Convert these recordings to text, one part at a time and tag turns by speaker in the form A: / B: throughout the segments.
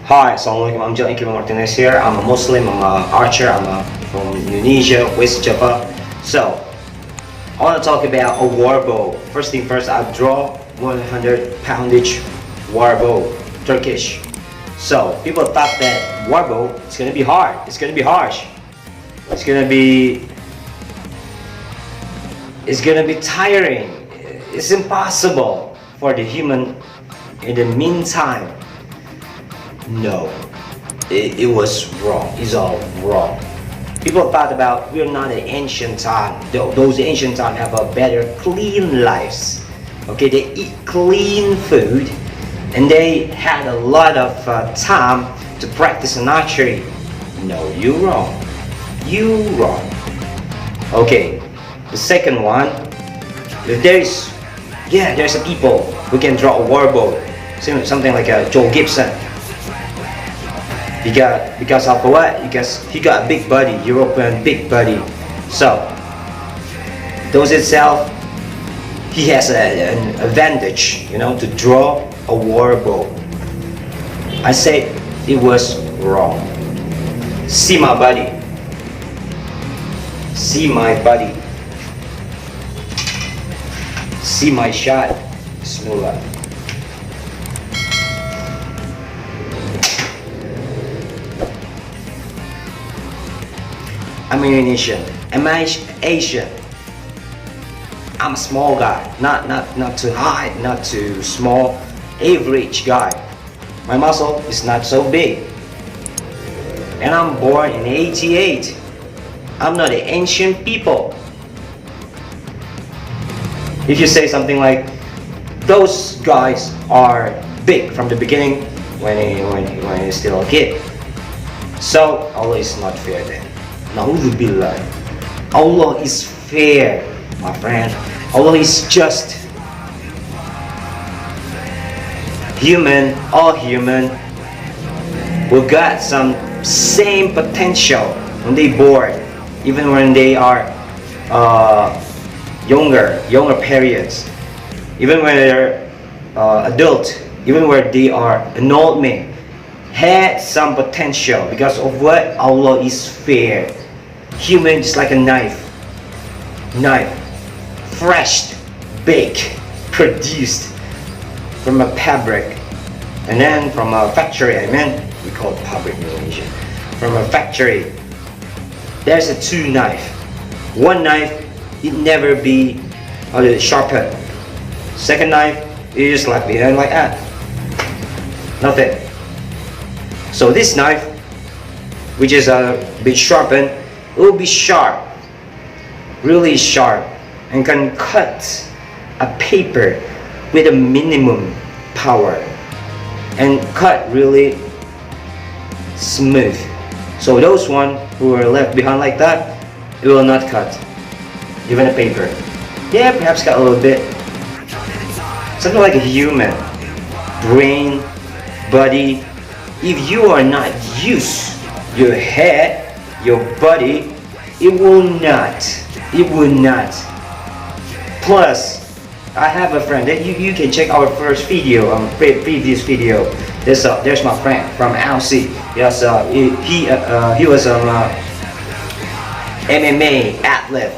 A: Hi, Assalamualaikum. I'm John Ikram Martinez here. I'm a Muslim, I'm an archer, from Indonesia, West Java. So, I want to talk about a war bow. First thing first, I draw 100 poundage war bow, Turkish. So, people thought that war bow is going to be hard, it's going to be harsh, it's going to be tiring, it's impossible for the human. In the meantime, no, it was wrong. It's all wrong. People thought about we're not an ancient time. Those ancient time have a better clean lives. Okay, they eat clean food, and they had a lot of time to practice an archery. No, you wrong. You wrong. Okay, the second one. If there's a people who can draw a war bow, something like a Joel Gibson. Because of what? Because he got a big body, European big body. So those itself, he has an advantage, to draw a war bow. I say it was wrong. See my body. See my body. See my shot. Bismillah. I'm Indonesian. Am I Asian? I'm a small guy. Not too high, not too small. Average guy. My muscle is not so big. And I'm born in '88. I'm not an ancient people. If you say something like, those guys are big from the beginning when he's still a kid. So Allah is not fair then. Na'udzubillah. Allah is fair, my friend. Allah is just. All human, will got some same potential when they born, even when they are younger periods, even when they're adult, even when they are an old man, had some potential because of what? Allah is fair. Human is like a knife, fresh, baked, produced from a fabric, and then from a factory. We call it fabric in Indonesia. From a factory, there's a two knife. One knife, it never be sharpened. Second knife, it just like behind like that, nothing. So this knife, which is a bit sharpened, it will be sharp, really sharp, and can cut a paper with a minimum power, and cut really smooth. So those one who are left behind like that, it will not cut even a paper. Yeah, perhaps cut a little bit. Something like a human brain, body. If you are not used your head, your body, it will not. Plus, I have a friend that you can check our first video, previous video. There's my friend from Aussie. Yes, he was an MMA athlete.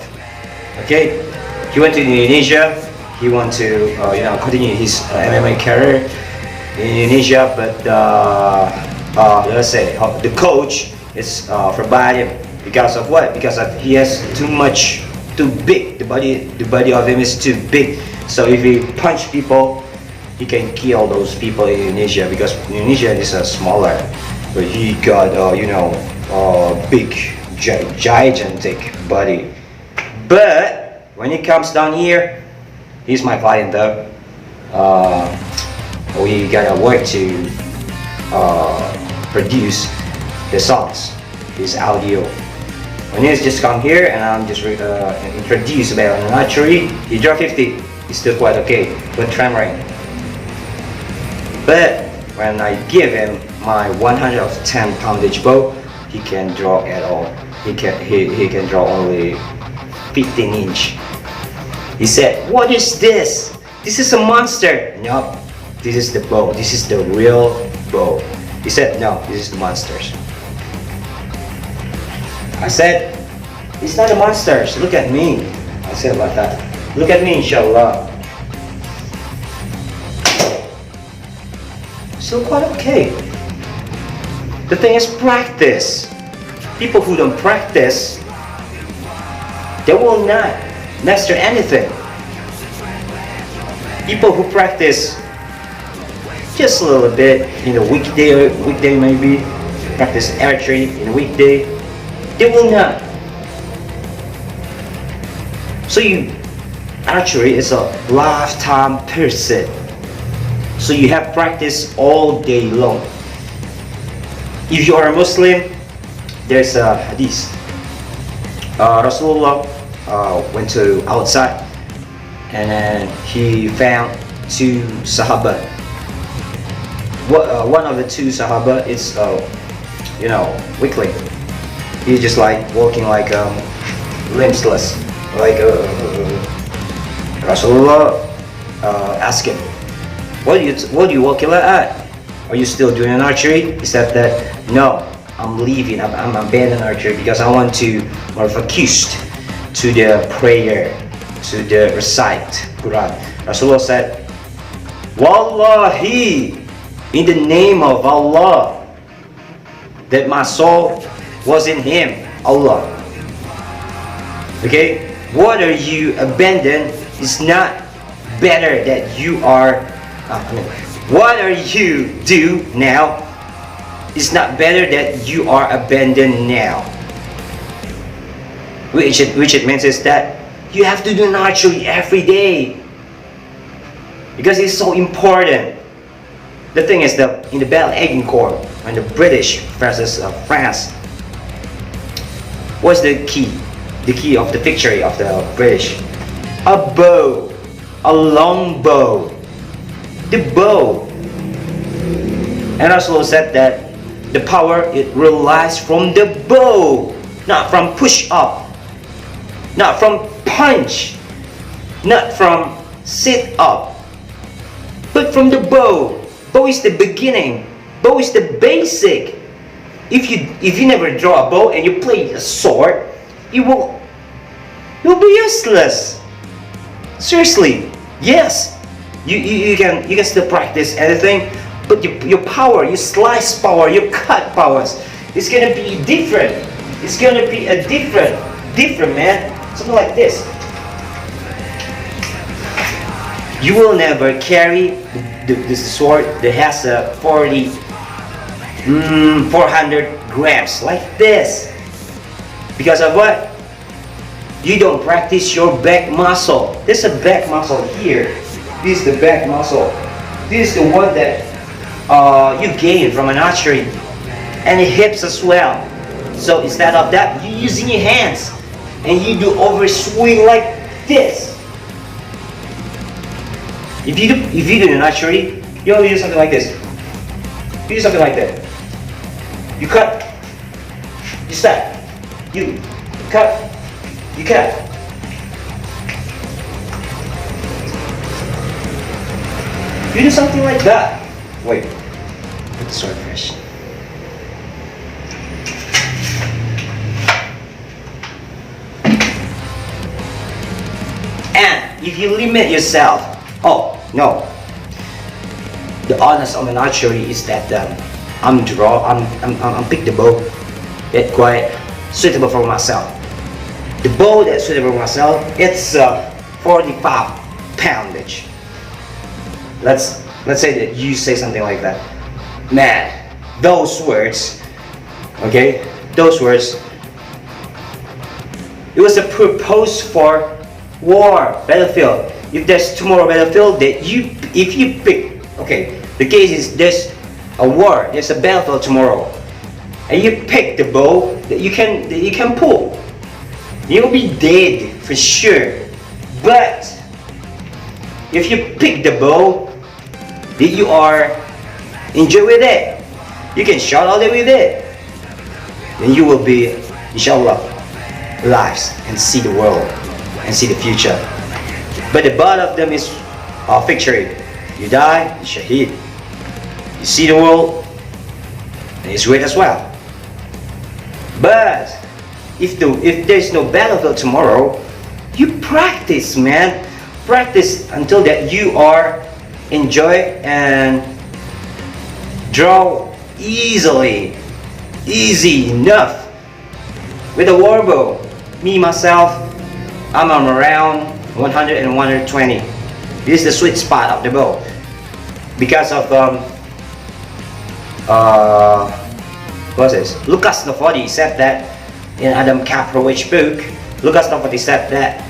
A: Okay, he went to Indonesia. He want to continue his MMA career in Indonesia, but let's say the coach is forbade him because of what? Because he has too big. The body of him is too big. So if he punch people, he can kill those people in Indonesia, because Indonesia is smaller. But he got big, gigantic body. But when he comes down here, he's my client though. We gotta work to produce the songs, this audio. When he's just come here and I'm just introduce about an archery, he draw 50. It's still quite okay with tremoring. But when I give him my 110 poundage bow, he can't draw at all. He can draw only 15 inch. He said, "What is this? This is a monster." Nope. This is the bow. This is the real bow. He said, no, this is the monsters. I said, it's not the monsters, look at me. I said like that. Look at me, inshallah. Still quite okay. The thing is practice. People who don't practice, they will not master anything. People who practice just a little bit in a weekday maybe, practice archery in a weekday, they will not. So archery is a lifetime pursuit. So you have practice all day long. If you are a Muslim, there's a hadith. Rasulullah went to outside and then he found two Sahaba. One of the two Sahaba is, weakling. He's just like walking like limbless. Like Rasulullah asked him, what do you walking like that? Are you still doing archery? He said that, no, I'm leaving, I'm abandoning archery because I want to more focused to the prayer, to the recite Quran. Rasulullah said, Wallahi, in the name of Allah, that my soul was in Him, Allah. Okay, what are you abandoned is not better that you are. What are you do now is not better that you are abandoned now. Which it means is that you have to do archery every day because it's so important. The thing is that in the Battle of Agincourt, when the British versus France, what's the key? The key of the victory of the British? A bow, a long bow. The bow. And Rasulullah said that the power it relies from the bow, not from push up, not from punch, not from sit up, but from the bow. Bow is the beginning. Bow is the basic. If you never draw a bow and you play a sword, you'll be useless. Seriously, yes. You can still practice anything, but your power, your slice power, your cut powers, it's gonna be different. It's gonna be a different man. Something like this. You will never carry this sword that has a 400 grams like this. Because of what? You don't practice your back muscle. There's a back muscle here. This is the back muscle. This is the one that you gain from an archery, and the hips as well. So instead of that, you using your hands and you do overswing like this. If you do an archery, you only do something like this. You do something like that. You cut. You step. You cut. You cut. You do something like that. Wait. Put the sword first. And if you limit yourself, oh no. The honest of an archery is that I'm pick the bow that quite suitable for myself. The bow that's suitable for myself, it's 45 poundage. Let's say that you say something like that. Man, those words, okay, those words, it was a purpose for war, battlefield. If there's tomorrow battlefield, that if you pick, okay, the case is there's a war, there's a battlefield tomorrow, and you pick the bow that you can pull, you'll be dead for sure. But if you pick the bow that you are enjoy with it, you can shout all day with it, then you will be, inshallah, lives and see the world and see the future. But the bottom of them is victory. You die, you shaheed. You see the world, and it's great as well. But if there's no battlefield tomorrow, you practice, man. Practice until that you are enjoy and draw easy enough with a war bow. Me myself, I'm around 100 and 120. This is the sweet spot of the bow because of what's this? Lucas Nofodi said that in Adam Kaprovich book. Lucas Nofodi said that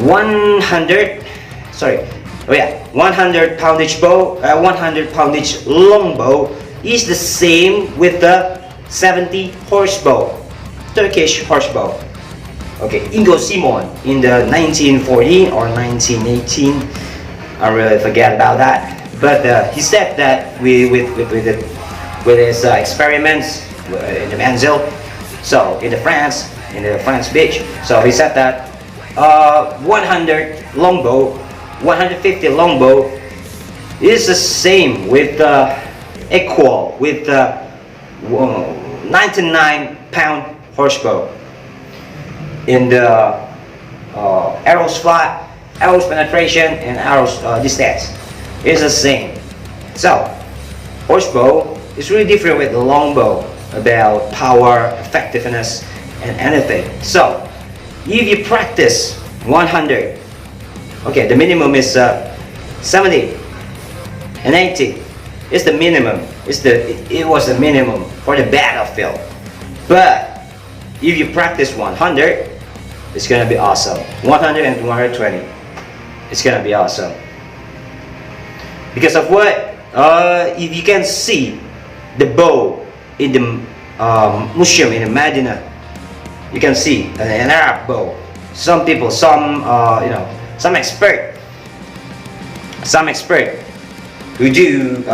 A: 100 poundage bow, 100 poundage long bow is the same with the 70 horse bow, Turkish horse bow. Okay, Ingo Simon in the 1914 or 1918, I really forget about that. But he said that with his experiments in the Manzil, so in the France beach. So he said that 100 longbow, 150 longbow is the same with equal with 99 pound horse bow. In the arrows flat, arrows penetration, and arrows distance is the same. So horse bow is really different with the long bow about power, effectiveness, and anything. So if you practice 100, okay, the minimum is 70 and 80 is the minimum. It was the minimum for the battlefield. But if you practice 100, it's gonna be awesome. 100 and 220, it's gonna be awesome. Because of what? If you can see the bow in the museum in Medina, you can see an Arab bow. Some people, some expert who do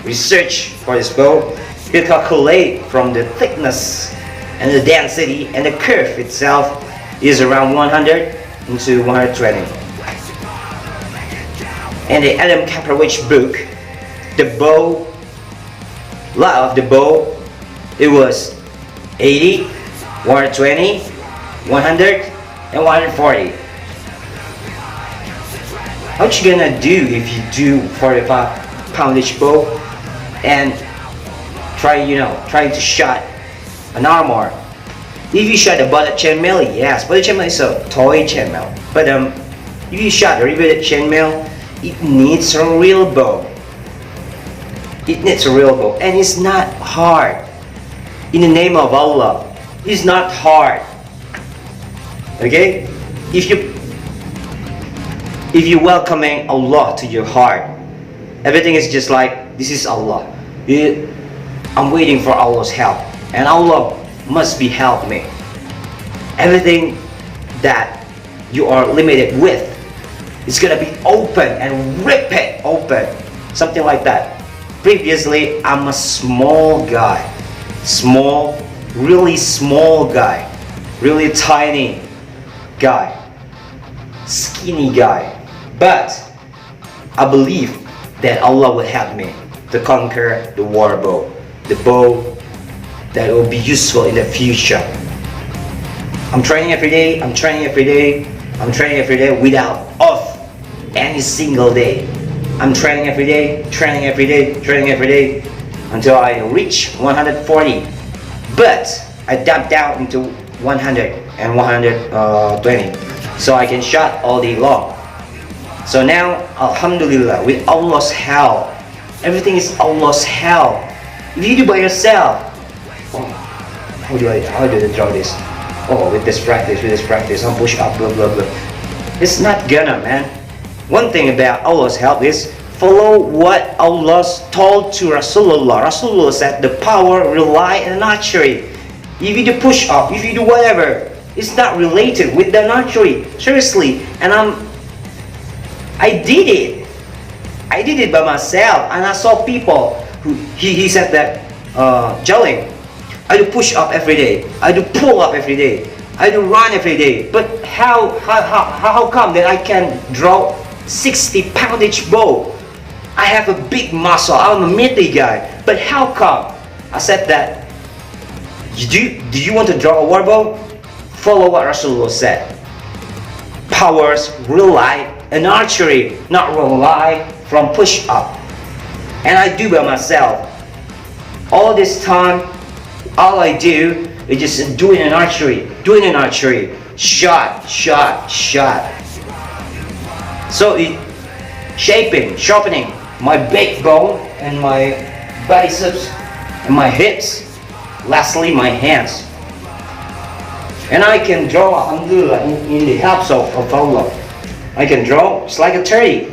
A: research for this bow, they calculate from the thickness and the density and the curve itself is around 100 into 120. In the Adam Kaprovich book, the bow, lot of the bow, it was 80, 120, 100, and 140. What you gonna do if you do 45 poundage bow and try to shot an armor? If you shot a bullet chainmail, yes, bullet chainmail is a toy chainmail. But if you shot a riveted chainmail, it needs a real bow. It needs a real bow, and it's not hard. In the name of Allah, it's not hard. Okay, if you welcoming Allah to your heart, everything is just like this is Allah. I'm waiting for Allah's help, and Allah must be help me. Everything that you are limited with is gonna be open and rip it open, something like that. Previously, I'm a small guy, really small guy, really tiny guy, skinny guy. But I believe that Allah will help me to conquer the war bow, the bow that will be useful in the future. I'm training every day, I'm training every day without off any single day. I'm training every day until I reach 140. But I dumped down into 100 and 120 so I can shot all day long. So now, Alhamdulillah, with Allah's help, everything is Allah's help. If you do by yourself, how do I draw this? Oh, with this practice, I'm push up, blah blah blah. It's not gonna, man. One thing about Allah's help is follow what Allah told to Rasulullah. Rasulullah said the power rely on naturally. If you do push up, if you do whatever, it's not related with the naturally. Seriously, and I did it by myself, and I saw people who he said that Jaling, I do push up every day, I do pull up every day, I do run every day. But how come that I can draw 60 poundage bow? I have a big muscle, I'm a meaty guy. But how come I said that do you want to draw a war bow? Follow what Rasulullah said. Powers rely in archery, not rely from push up. And I do by myself. All this time, all I do is just doing an archery, shot. So it sharpening my backbone and my biceps and my hips. Lastly, my hands. And I can draw alhamdulillah in the help of Allah. I can draw, it's like a turkey.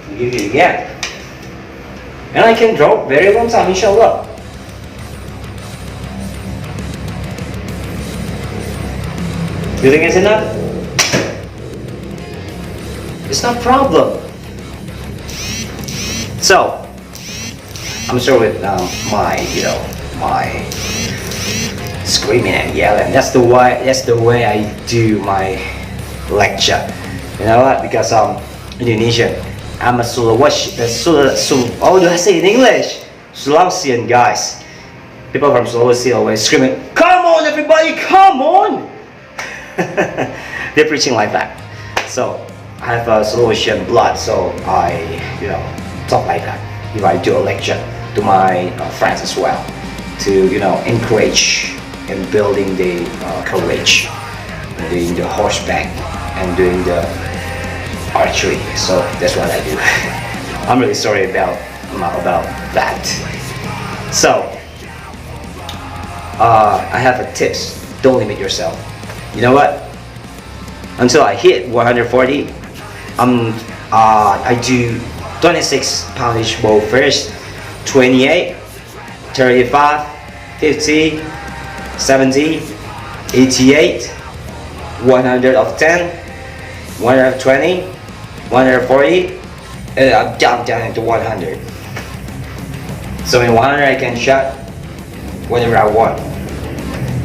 A: I'll give you again. And I can draw very long time, inshallah. Do you think it's enough? It's not a problem. So, I'm sure with my screaming and yelling. That's the way I do my lecture. You know what? Because I'm Indonesian. I'm a how do I say in English? Sulawesian guys. People from Sulawesi always screaming, "Come on, everybody, come on!" They're preaching like that. So I have a Sulawesian blood, so I talk like that if I do a lecture to my friends as well, to encourage and building the courage, doing the horseback and doing the archery. So that's what I do. I'm really sorry about that. So I have a tips. Don't limit yourself. You know what? Until I hit 140, I do 26 poundage bow first, 28, 35, 50, 70, 88, 110, 120, 140, and I'm down into 100. So in 100 I can shot whenever I want.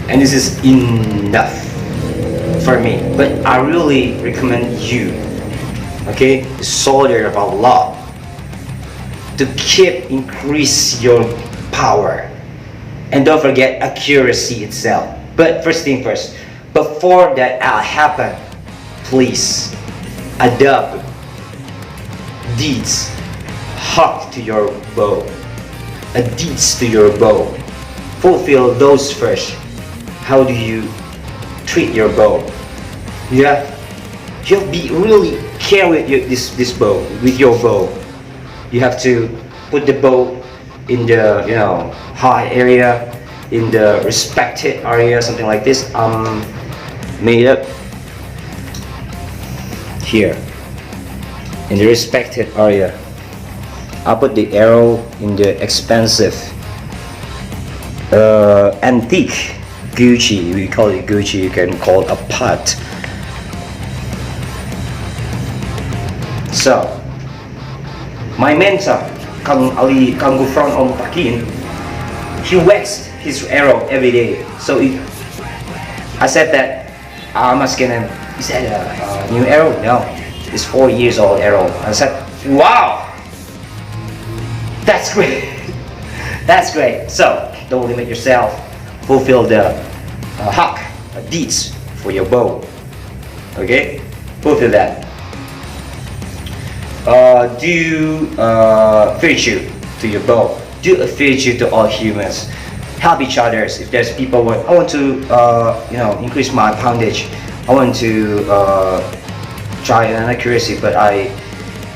A: And this is enough for me. But I really recommend you, okay, the soldier of Allah, to keep increase your power. And don't forget accuracy itself. But first thing first, before that happen, please adopt deeds, hawk to your bow, deeds to your bow. Fulfill those first. How do you treat your bow? You have to be really care with this bow, with your bow. You have to put the bow in the high area, in the respected area, something like this. Made up here in the respected area. I'll put the arrow in the expensive antique Gucci. We call it Gucci. You can call it a pot. So my mentor, Kang Gufron Takin, he waxed his arrow every day. So I said that I'm asking him, is that a new arrow? No, it's 4 years old arrow. I said, wow, that's great. That's great. So don't limit yourself. Fulfill the hawk deeds for your bow. Okay, fulfill that. Do virtue to your bow. Do a virtue to all humans. Help each other. If there's people who I want to increase my poundage, I want to try an accuracy, but I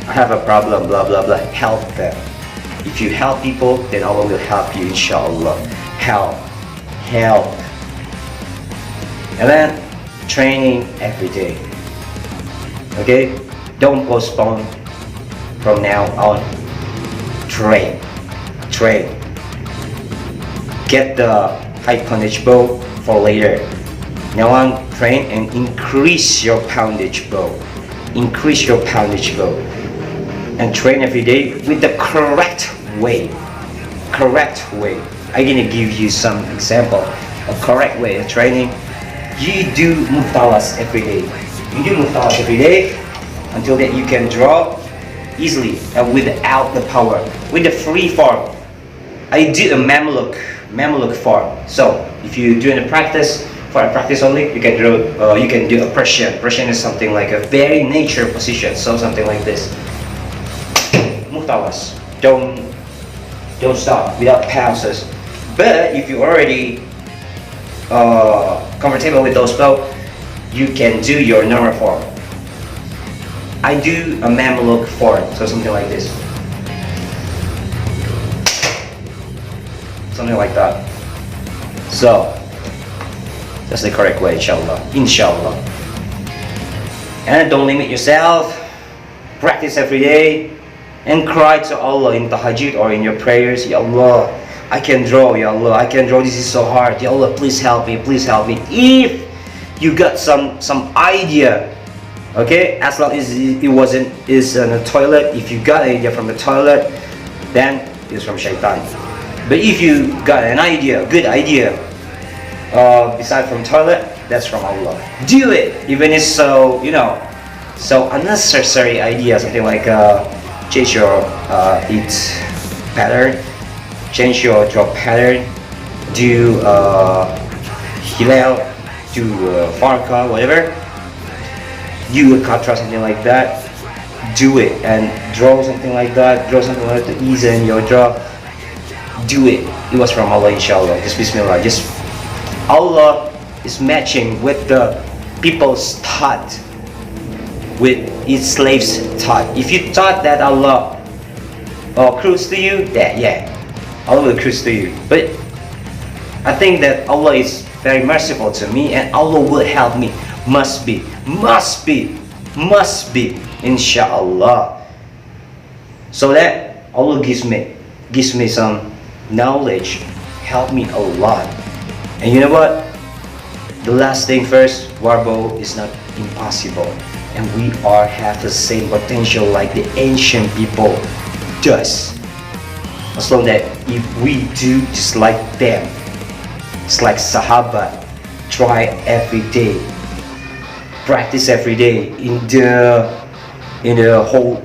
A: have a problem, blah blah blah. Help them. If you help people, then Allah will help you, inshallah. Help. And then training every day. Okay, don't postpone. From now on, train. Get the high poundage bow for later. Now on, train and increase your poundage bow. And train every day with the correct way. I'm gonna give you some example. A correct way of training. You do muftawas every day. Until that you can draw easily and without the power. With the free form, I do a Mamluk form. So if you do in a practice, for a practice only, you can do a Persian. Persian is something like a very nature position. So something like this. Muhtawas. Don't stop without pauses. But if you already comfortable with those flow, you can do your normal form. I do a Mamluk form, so something like this. Something like that. So that's the correct way, inshallah. And don't limit yourself. Practice every day and cry to Allah in tahajjud or in your prayers. Ya Allah, I can draw. Ya Allah, I can draw. This is so hard. Ya Allah, please help me. Please help me. If you got some idea, okay, as long as it is in a toilet. If you got an idea from the toilet, then it's from shaitan. But if you got an idea, good idea, beside from toilet, that's from Allah. Do it, even if so unnecessary idea, something like change your eat pattern, change your draw pattern, do hilal, do farka, whatever. Do a katra, something like that. Do it and draw something like that. Draw something like that to ease in your draw. Do it. It was from Allah, inshallah. Just bismillah. Just Allah is matching with the people's thought, with its slaves' thought. If you thought that Allah cruise to you, that Allah will cruise to you. But I think that Allah is very merciful to me, and Allah will help me. Must be, inshallah. So that Allah gives me some knowledge, help me a lot. And you know what? The last thing first, Warbo is not impossible, and we have the same potential like the ancient people does. As long that if we do just like them, it's like Sahaba, try every day, practice every day in the whole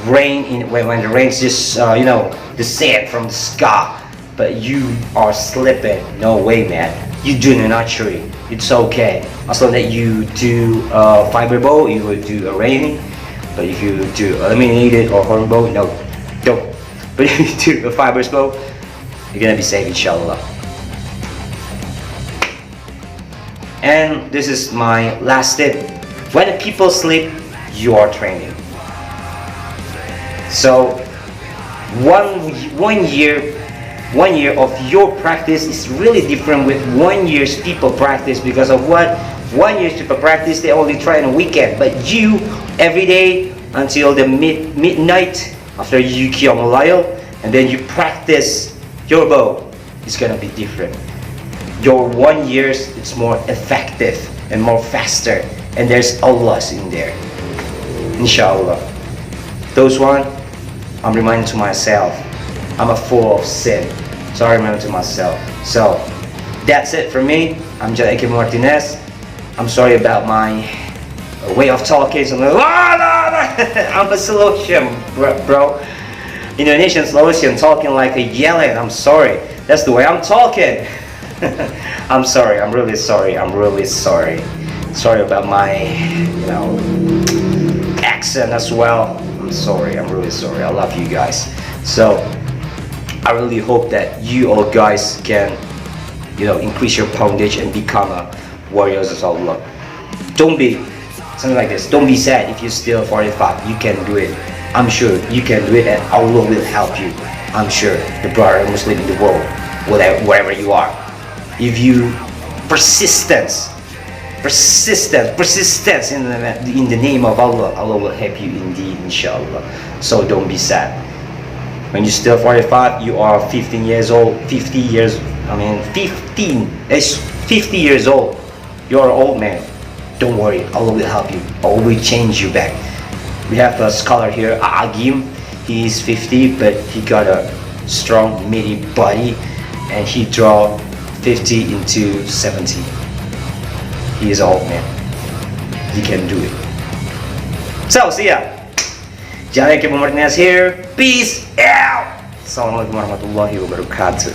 A: rain, when the rain's just the sand from the sky, but you are slipping. No way, man. You do an archery, it's okay. As long that you do fiber bow, you will do a raining. But if you do eliminated or horn bow, no, don't. But if you do a fiber bow, you're gonna be safe, inshallah. And this is my last tip. When the people sleep, you are training. So one year of your practice is really different with 1 year's people practice, because of what? 1 year's people practice, they only try on a weekend, but you every day until the midnight after you kill Malayo, and then you practice your bow. It's gonna be different. Your 1 year's, it's more effective and more faster, and there's Allah's in there, inshallah. Those one, I'm reminding to myself, I'm a fool of sin, so I remember to myself. So that's it for me. I'm John A.K. Martinez. I'm sorry about my way of talking. So I'm a Sulawesian, bro. Indonesian Sulawesian talking like a yelling. I'm sorry. That's the way I'm talking. I'm sorry. I'm really sorry. Sorry about my, accent as well. I'm sorry. I'm really sorry. I love you guys. So I really hope that you all guys can, increase your poundage and become a warriors of Allah. Don't be something like this. Don't be sad if you're still 45. You can do it. I'm sure you can do it, and Allah will help you. I'm sure the brother Muslim in the world, wherever you are. If you persistence in the name of Allah, Allah will help you indeed, inshallah. So don't be sad. When you're still 45, you are 15 years old. 50 years old. You're an old man. Don't worry, Allah will help you. Allah will change you back. We have a scholar here, Agim. He is 50, but he got a strong, meaty body, and he draw 50 into 70. He is an old man. He can do it. So, see ya. Jangan Kepo Martinez here. Peace out. Assalamualaikum warahmatullahi wabarakatuh.